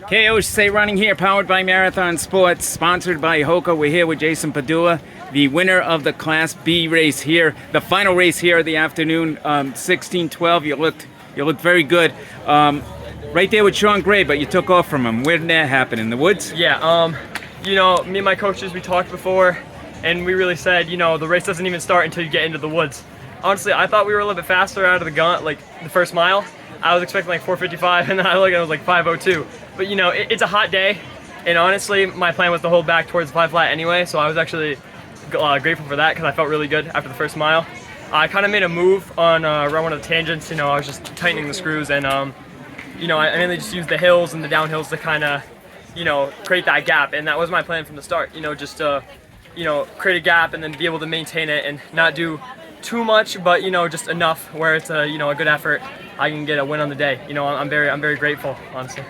KOC Running here, powered by Marathon Sports, sponsored by Hoka. We're here with Jason Padula, the winner of the Class B race here, the final race here of the afternoon, 16:12. You looked very good. Right there with Sean Gray, but you took off from him. Where did that happen? In the woods? Yeah, me and my coaches, we talked before, and we really said, the race doesn't even start until you get into the woods. Honestly, I thought we were a little bit faster out of the gun, like the first mile. I was expecting like 4:55, and then I looked and it was like 5:02. But it's a hot day, and honestly, my plan was to hold back towards the 5 flat anyway, so I was actually grateful for that because I felt really good after the first mile. I kind of made a move on around one of the tangents. I was just tightening the screws, and I mainly just used the hills and the downhills to kind of create that gap, and that was my plan from the start. Just to create a gap and then be able to maintain it and not do too much, but just enough where it's a a good effort. I can get a win on the day. I'm very grateful, honestly.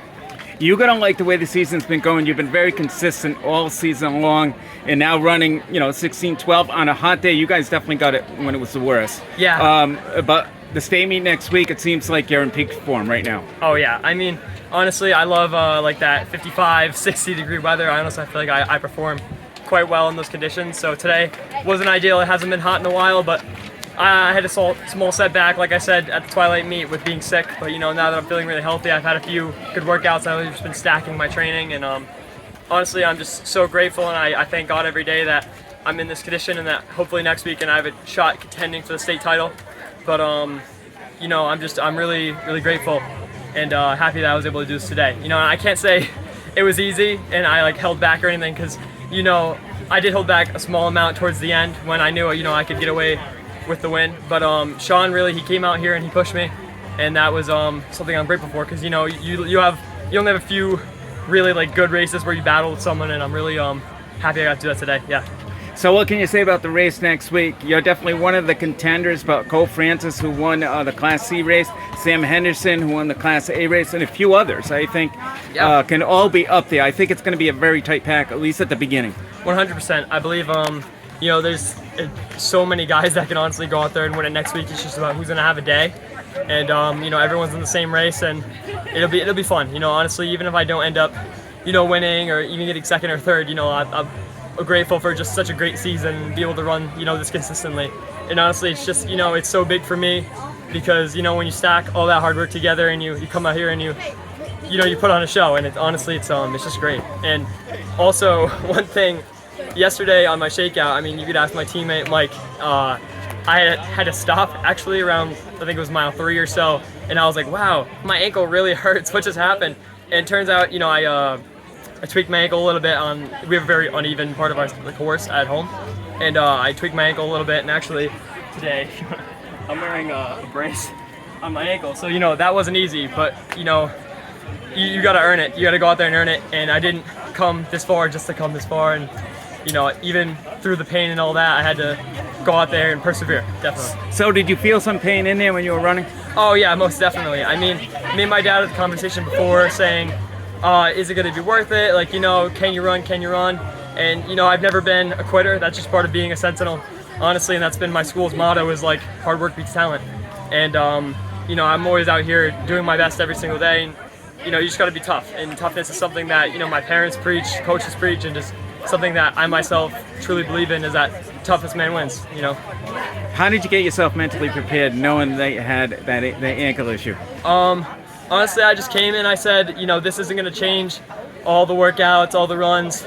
You're going to like the way the season's been going. You've been very consistent all season long, and now running, 16:12 on a hot day. You guys definitely got it when it was the worst. Yeah. But the state meet next week, it seems like you're in peak form right now. Oh yeah. I mean, honestly, I love like that 55, 60 degree weather. I feel like I perform quite well in those conditions. So today wasn't ideal. It hasn't been hot in a while, but I had a small setback, like I said, at the Twilight meet with being sick. But now that I'm feeling really healthy, I've had a few good workouts. I've just been stacking my training, and honestly, I'm just so grateful, and I thank God every day that I'm in this condition, and that hopefully next week and I have a shot contending for the state title. But I'm really grateful and happy that I was able to do this today. I can't say it was easy and I held back or anything, because I did hold back a small amount towards the end when I knew I could get away with the win. But Sean really, he came out here and he pushed me, and that was something I'm grateful for, because you only have a few really good races where you battle with someone, and I'm really happy I got to do that today. Yeah. So what can you say about the race next week? You're definitely one of the contenders, but Cole Francis, who won the Class C race, Sam Henderson, who won the Class A race, and a few others, I think, can all be up there. I think it's going to be a very tight pack, at least at the beginning. 100%. I believe, there's so many guys that can honestly go out there and win it next week. It's just about who's going to have a day. And, everyone's in the same race, and it'll be fun. Honestly, even if I don't end up, winning or even getting second or third, I'm grateful for just such a great season and be able to run, this consistently. And honestly, it's just, it's so big for me, because, when you stack all that hard work together and you come out here and you put on a show, and it's just great. And also, one thing, yesterday on my shakeout, you could ask my teammate Mike, I had to stop actually around, I think it was mile 3 or so, and I was like, wow, my ankle really hurts, what just happened? And it turns out, I tweaked my ankle a little bit we have a very uneven part of our course at home, and I tweaked my ankle a little bit, and actually today I'm wearing a brace on my ankle, so that wasn't easy, but you gotta earn it. You gotta go out there and earn it, and I didn't come this far just to come this far, and even through the pain and all that, I had to go out there and persevere, definitely. So did you feel some pain in there when you were running? Oh yeah, most definitely. Me and my dad had the conversation before saying, is it going to be worth it? Can you run? And, I've never been a quitter. That's just part of being a Sentinel, honestly, and that's been my school's motto, is hard work beats talent. And, I'm always out here doing my best every single day, and, you just got to be tough. And toughness is something that, my parents preach, coaches preach, and just something that I myself truly believe in, is that toughest man wins, How did you get yourself mentally prepared knowing that you had the ankle issue? Honestly, I just came in, I said, this isn't going to change all the workouts, all the runs,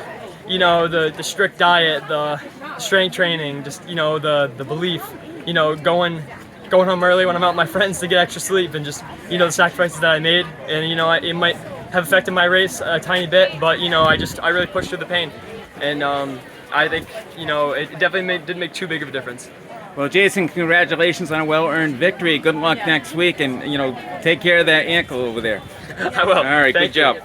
the strict diet, the strength training, just, the belief, going home early when I'm out with my friends to get extra sleep, and just, the sacrifices that I made. And, it might have affected my race a tiny bit, but, I really pushed through the pain. And I think, it definitely didn't make too big of a difference. Well, Jason, congratulations on a well-earned victory. Good luck next week, and, take care of that ankle over there. I will. All right, Thank good you. job.